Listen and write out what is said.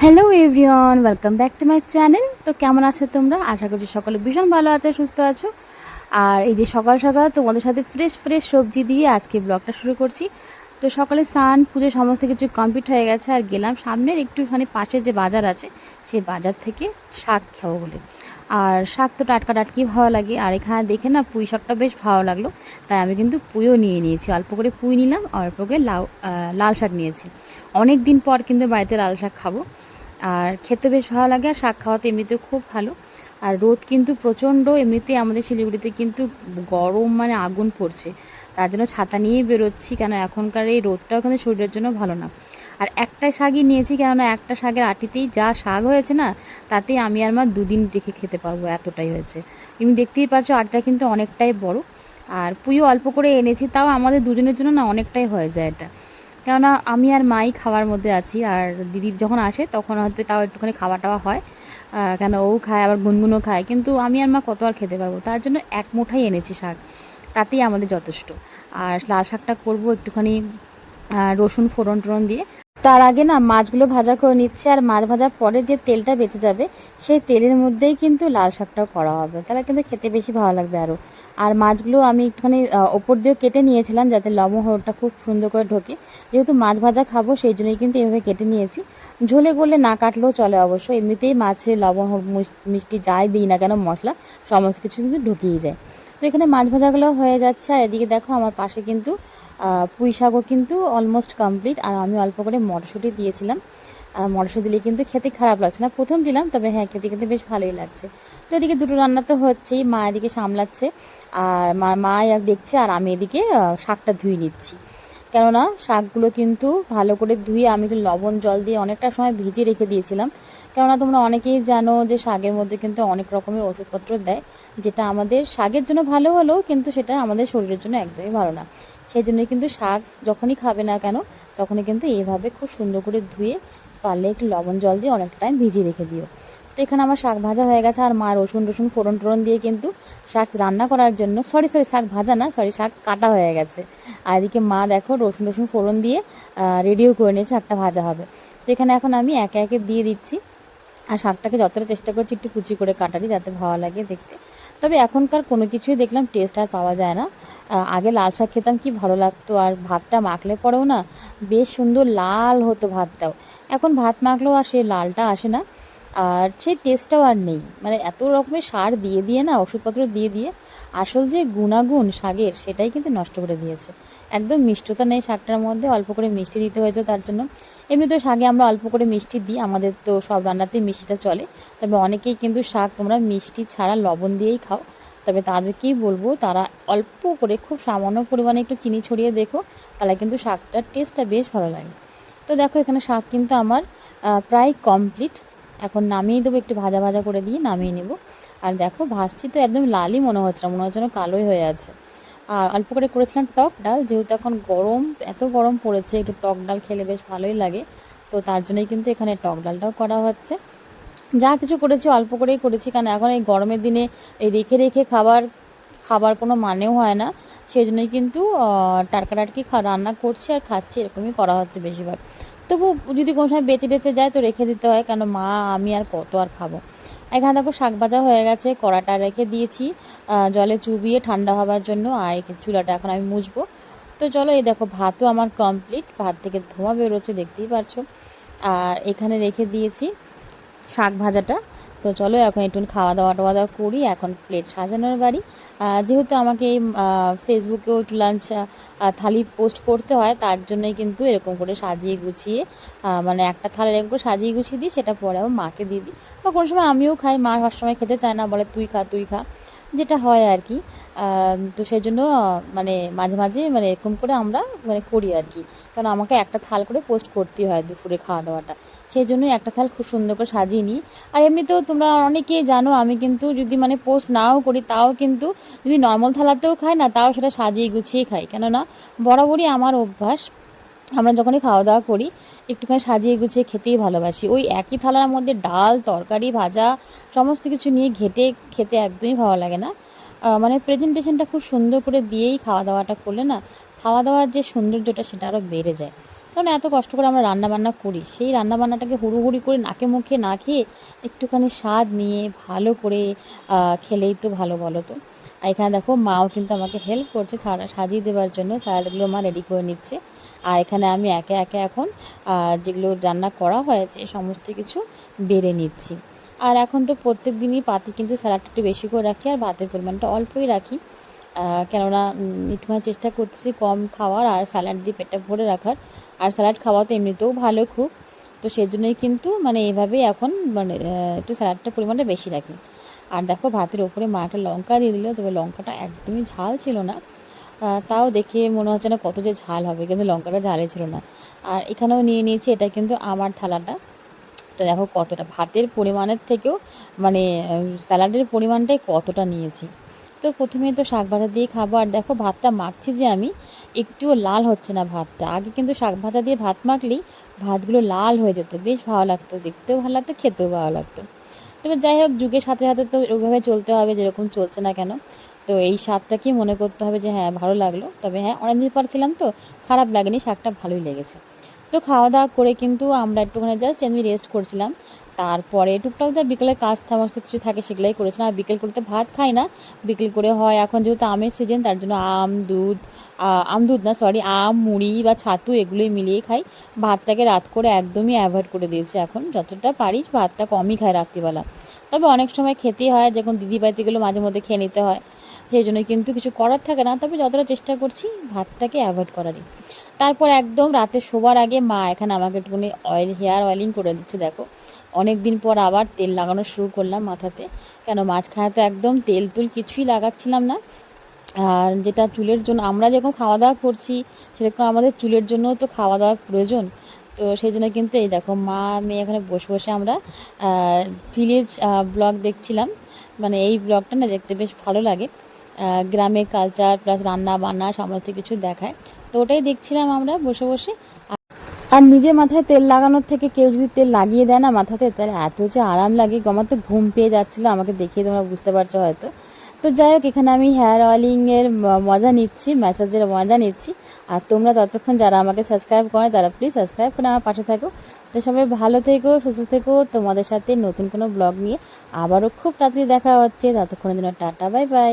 Hello everyone, welcome back to my channel. তো কেমন আছো তোমরা? আশা করছি সকলে ভীষণ ভালো আছো, সুস্থ আছো। আর এই যে সকাল সকাল তোমাদের সাথে ফ্রেশ ফ্রেশ সবজি দিয়ে আজকে ব্লগটা শুরু করছি। তো সকালে স্নান পুজো সমস্ত কিছু কমপ্লিট হয়ে গেছে, আর গেলাম সামনের একটুখানি পাশে যে বাজার আছে সেই বাজার থেকে শাক খাবো বলে। আর শাক তো টাটকা টাটকি ভালো লাগে, আর এখানে দেখে না পুঁই শাকটা বেশ ভালো লাগলো, তাই আমি কিন্তু পুঁইও নিয়ে নিয়েছি। অল্প করে পুঁই নিলাম, অল্প করে লাল শাক নিয়েছি। অনেক দিন পর কিন্তু বাড়িতে লাল শাক খাবো, আর খেতে বেশ ভালো লাগে। আর শাক খাওয়াতে এমনিতেও খুব ভালো। আর রোদ কিন্তু প্রচণ্ড, এমনিতেই আমাদের শিলিগুড়িতে কিন্তু গরম মানে আগুন পড়ছে, তার জন্য ছাতা নিয়েই বেরোচ্ছি, কেন এখনকার এই রোদটাও কিন্তু শরীরের জন্য ভালো না। আর একটা শাকই নিয়েছি, কেননা একটা শাকের আটিতেই যা শাক হয়েছে না, তাতেই আমি আর মা দুদিন রেখে খেতে পারবো, এতটাই হয়েছে। তুমি দেখতেই পারছো আটিটা কিন্তু অনেকটাই বড়। আর পুঁইও অল্প করে এনেছি, তাও আমাদের দুজনের জন্য না অনেকটাই হয়ে যায় এটা, কেননা আমি আর মাই খাওয়ার মধ্যে আছি। আর দিদি যখন আসে তখন হয়তো তাও একটুখানি খাওয়া টাওয়া হয়, কেন ও খায়, আবার গুনগুনও খায়, কিন্তু আমি আর মা কত আর খেতে পারবো, তার জন্য এক মুঠাই এনেছি শাক, তাতেই আমাদের যথেষ্ট। আর লাল শাকটা করবো একটুখানি রসুন ফোড়ন টোড়ন দিয়ে। তার আগে না মাছগুলো ভাজা করে নিচ্ছে, আর মাছ ভাজার পরে যে তেলটা বেঁচে যাবে সেই তেলের মধ্যেই কিন্তু লাল শাকটাও করা হবে, তাহলে কিন্তু খেতে বেশি ভালো লাগবে আরও। আর মাছগুলো আমি একটুখানি ওপর দিয়েও কেটে নিয়েছিলাম, যাতে লবণ হলুদটা খুব সুন্দর করে ঢোকে। যেহেতু মাছ ভাজা খাবো সেই জন্যই কিন্তু এভাবে কেটে নিয়েছি। ঝোলে গোলে না কাটলেও চলে অবশ্য, এমনিতেই মাছে লবণ হলুদ মিষ্টি যাই দিই না কেন মশলা সমস্ত কিছু কিন্তু ঢুকিয়ে যায়। তো এখানে মাছ ভাজাগুলো হয়ে যাচ্ছে, আর এদিকে দেখো আমার পাশে কিন্তু পুঁই শাকও কিন্তু অলমোস্ট কমপ্লিট। আর আমি অল্প করে মটরশুঁটি দিয়েছিলাম, মটরশুঁটি দিলে কিন্তু খেতে খারাপ লাগছে না, প্রথম দিলাম, তবে হ্যাঁ খেতে কিন্তু বেশ ভালোই লাগছে। তো এদিকে দুটো রান্না তো হচ্ছেই, মা এদিকে সামলাচ্ছে আর মা দেখছে, আর আমি এদিকে শাকটা ধুয়ে নিচ্ছি। কেননা শাকগুলো কিন্তু ভালো করে ধুয়ে আমি তো লবণ জল দিয়ে অনেকটা সময় ভিজিয়ে রেখে দিয়েছিলাম। কেননা তোমরা অনেকেই জানো যে শাকের মধ্যে কিন্তু অনেক রকমের ওষুধপত্র দেয়, যেটা আমাদের শাকের জন্য ভালো হলেও কিন্তু সেটা আমাদের শরীরের জন্য একদমই ভালো না। সেই জন্যই কিন্তু শাক যখনই খাবে না কেন তখনই কিন্তু এইভাবে খুব সুন্দর করে ধুয়ে পারলে একটু লবণ জল দিয়ে অনেকটা টাইম ভিজিয়ে রেখে দিও। তো এখানে আমার শাক ভাজা হয়ে গেছে, আর মা রসুন রসুন ফোড়ন টোড়ন দিয়ে কিন্তু শাক রান্না করার জন্য, সরি শাক ভাজা না, শাক কাটা হয়ে গেছে। আর এদিকে মা দেখো রসুন রসুন ফোড়ন দিয়ে রেডিও করে নিয়েছে, শাকটা ভাজা হবে। তো এখানে এখন আমি একে একে দিয়ে দিচ্ছি। আর শাকটাকে যতটা চেষ্টা করছি একটু কুচি করে কাটারই, যাতে ভালো লাগে দেখতে। তবে এখনকার কোনো কিছুই দেখলাম টেস্ট আর পাওয়া যায় না। আগে লাল শাক খেতাম কি ভালো লাগতো, আর ভাতটা মাখলে পরেও না বেশ সুন্দর লাল হতো ভাতটাও। এখন ভাত মাখলেও আর সেই লালটা আসে না, আর সেই টেস্টটাও আর নেই। মানে এত রকমের সার দিয়ে দিয়ে না, ওষুধপত্র দিয়ে দিয়ে আসল যে গুণাগুণ শাকের সেটাই কিন্তু নষ্ট করে দিয়েছে। একদম মিষ্টতা নেই শাকটার মধ্যে, অল্প করে মিষ্টি দিতে হয়েছে তার জন্য। এমনিতে শাকে আমরা অল্প করে মিষ্টি দিই, আমাদের তো সব রান্নাতেই মিষ্টিটা চলে। তবে অনেকেই কিন্তু শাক তোমরা মিষ্টি ছাড়া লবণ দিয়েই খাও, তবে তাদেরকেই বলবো তারা অল্প করে খুব সামান্য পরিমাণে একটু চিনি ছড়িয়ে দেখো, তাহলে কিন্তু শাকটার টেস্টটা বেশ ভালো লাগে। তো দেখো এখানে শাক কিন্তু আমার প্রায় কমপ্লিট। এখন নামিয়ে দেবো, একটু ভাজা ভাজা করে দিয়ে নামিয়ে নেব। আর দেখো ভাজছি তো একদম লালই মনে হচ্ছে না, মনে হচ্ছে না কালোই হয়ে আছে। আর অল্প করে করেছিলাম টক ডাল, যেহেতু এখন গরম, এত গরম পড়েছে, একটু টক ডাল খেলে বেশ ভালোই লাগে। তো তার জন্যই কিন্তু এখানে টক ডালটাও করা হচ্ছে। যা কিছু করেছি অল্প করেই করেছি, কারণ এখন এই গরমের দিনে এই রেখে রেখে খাবার খাবার কোনো মানেও হয় না। সেই জন্যই কিন্তু টাটকা টাটকি রান্না করছি আর খাচ্ছি, এরকমই করা হচ্ছে বেশিরভাগ। তবু যদি কোনো সময় বেঁচে টেচে যায় তো রেখে দিতে হয়, কেন মা আমি আর কত আর খাবো। এখানে দেখো শাক ভাজা হয়ে গেছে, কড়াটা রেখে দিয়েছি জলে চুবিয়ে ঠান্ডা হওয়ার জন্য, আর এই চুলাটা এখন আমি মুছবো। তো চলো, এই দেখো ভাতও আমার কমপ্লিট, ভাত থেকে ধোঁয়া বেরোচ্ছে দেখতেই পারছো। আর এখানে রেখে দিয়েছি শাক ভাজাটা। তো চলো এখন একটু খাওয়া দাওয়া টাওয়া দাওয়া করি, এখন প্লেট সাজানোর বাড়ি। যেহেতু আমাকে এই ফেসবুকেও একটু লাঞ্চ থালি পোস্ট করতে হয়, তার জন্যই কিন্তু এরকম করে সাজিয়ে গুছিয়ে মানে একটা থালা এরকম করে সাজিয়ে গুছিয়ে দিই, সেটা পরে আবার মাকে দিয়ে দিই। বা কোনো সময় আমিও খাই, মা সবসময় খেতে চায় না, বলে তুই খা তুই খা, যেটা হয় আর কি। তো সেই জন্য মানে মাঝে মাঝে মানে এরকম করে আমরা মানে করি আর কি, কারণ আমাকে একটা থাল করে পোস্ট করতেই হয় দুপুরে খাওয়া দাওয়াটা। সেই জন্যই একটা থাল খুব সুন্দর করে সাজিয়ে নিই। আর এমনিতেও তোমরা অনেকেই জানো আমি কিন্তু যদি মানে পোস্ট নাও করি, তাও কিন্তু যদি নর্মাল থালাতেও খাই না, তাও সেটা সাজিয়ে গুছিয়ে খাই, কেননা বরাবরই আমার অভ্যাস, আমরা যখনই খাওয়া দাওয়া করি একটুখানি সাজিয়ে গুছিয়ে খেতেই ভালোবাসি। ওই একই থালার মধ্যে ডাল তরকারি ভাজা সমস্ত কিছু নিয়ে ঘেটে খেতে একদমই ভালো লাগে না। মানে প্রেজেন্টেশনটা খুব সুন্দর করে দিয়েই খাওয়া দাওয়াটা করলে না, খাওয়া দাওয়ার যে সৌন্দর্যটা সেটা আরও বেড়ে যায়। কারণ এত কষ্ট করে আমরা রান্নাবান্না করি, সেই রান্নাবান্নাটাকে হুড়োহুড়ি করে নাকে মুখে না খেয়ে একটুখানি স্বাদ নিয়ে ভালো করে খেলেই তো ভালো, বলো তো। আর এখানে দেখো মাও কিন্তু আমাকে হেল্প করছে সাজিয়ে দেওয়ার জন্য, স্যালাডগুলো মা রেডি করে নিচ্ছে। আর এখানে আমি একে একে এখন যেগুলো রান্না করা হয়েছে সমস্ত কিছু বেড়ে নিচ্ছি। আর এখন তো প্রত্যেক দিনই পাতে কিন্তু স্যালাডটা একটু বেশি করে রাখি, আর ভাতের পরিমাণটা অল্পই রাখি। কেননা একটুখানি চেষ্টা করতেছি কম খাওয়ার আর স্যালাড দিয়ে পেটটা ভরে রাখার। আর স্যালাড খাওয়া তো এমনিতেও ভালো খুব, তো সেই জন্যই কিন্তু মানে এভাবেই এখন মানে একটু স্যালাডটার পরিমাণটা বেশি রাখি। আর দেখো ভাতের ওপরে মা একটা লঙ্কা দিয়ে দিল, তবে লঙ্কাটা একদমই ঝাল ছিল না। তাও দেখে মনে হচ্ছে না কত যে ঝাল হবে, কিন্তু লঙ্কাটা ঝালই ছিল না। আর এখানেও নিয়ে নিয়েছি, এটা কিন্তু আমার থালাটা। তো দেখো কতটা ভাতের পরিমাণের থেকেও মানে স্যালাডের পরিমাণটাই কতটা নিয়েছি। তো প্রথমে তো শাক ভাজা দিয়ে খাবো। আর দেখো ভাতটা মাখছি যে আমি, একটুও লাল হচ্ছে না ভাতটা। আগে কিন্তু শাক ভাজা দিয়ে ভাত মাখলেই ভাতগুলো লাল হয়ে যেত, বেশ ভালো লাগতো, দেখতেও ভালো লাগতো, খেতেও ভালো লাগতো। তবে যাই হোক, যুগের সাথে সাথে তো ওইভাবে চলতে হবে, যেরকম চলছে না কেন। তো এই স্বাদটাকেই মনে করতে হবে যে হ্যাঁ ভালো লাগলো। তবে হ্যাঁ, অনেকদিন পর খেলাম তো খারাপ লাগেনি, শাকটা ভালোই লেগেছে। তো খাওয়া দাওয়া করে কিন্তু আমরা একটুখানি জাস্ট আমি রেস্ট করছিলাম। তারপরে টুকটাক যা বিকেলে কাজ সমস্ত কিছু থাকে সেগুলাই করেছিলাম। আর বিকেল করে তো ভাত খাই না, বিকেল করে হয় এখন যেহেতু আমের সিজন, তার জন্য আম দুধ না সরি আম মুড়ি বা ছাতু এগুলোই মিলিয়ে খাই। ভাতটাকে রাত করে একদমই অ্যাভয়েড করে দিয়েছি, এখন যতটা পারি ভাতটা কমই খাই রাত্রিবেলা। তবে অনেক সময় খেতেই হয়, যখন দিদি বাড়িতে গেলেও মাঝে মধ্যে খেয়ে নিতে হয়, সেই জন্য কিন্তু কিছু করার থাকে না। তবে যতটা চেষ্টা করছি ভাতটাকে অ্যাভয়েড করারই। তারপর একদম রাতে শোবার আগে মা এখানে আমাকে একটুখানি হেয়ার অয়েলিং করে দিচ্ছে। দেখো অনেক দিন পর আবার তেল লাগানো শুরু করলাম মাথাতে, কেন মাঝখানে তো একদম তেল তুল কিছুই লাগাচ্ছিলাম না। আর যেটা চুলের জন্য আমরা যখন খাওয়া দাওয়া করছি, সেরকম আমাদের চুলের জন্যও তো খাওয়া দাওয়ার প্রয়োজন। তো সেই জন্য কিন্তু এই দেখো মা মেয়ে এখানে বসে বসে আমরা ভিলেজ ব্লগ দেখছিলাম। মানে এই ব্লগটা না দেখতে বেশ ভালো লাগে, গ্রামের কালচার প্লাস রান্না বান্না সমস্ত কিছু দেখায়। তো ওটাই দেখছিলাম আমরা বসে বসে। আর নিজে মাথায় তেল লাগানোর থেকে কেউ যদি তেল লাগিয়ে দেয় না মাথাতে, তাহলে এত যে আরাম লাগে, আমার তো ঘুম পেয়ে যাচ্ছিলো, আমাকে দেখিয়ে তোমরা বুঝতে পারছো হয়তো। তো যাই হোক, এখানে আমি হেয়ার অয়েলিংয়ের মজা নিচ্ছি, ম্যাসাজের মজা নিচ্ছি। আর তোমরা ততক্ষণ যারা আমাকে সাবস্ক্রাইব করে তারা প্লিজ সাবস্ক্রাইব করে আমার পাশে থাকো। তো সবাই ভালো থেকো, সুস্থ থেকো। তোমাদের সাথে নতুন কোনো ব্লগ নিয়ে আবারও খুব তাড়াতাড়ি দেখা হচ্ছে, ততক্ষণের জন্য টাটা, বাই বাই।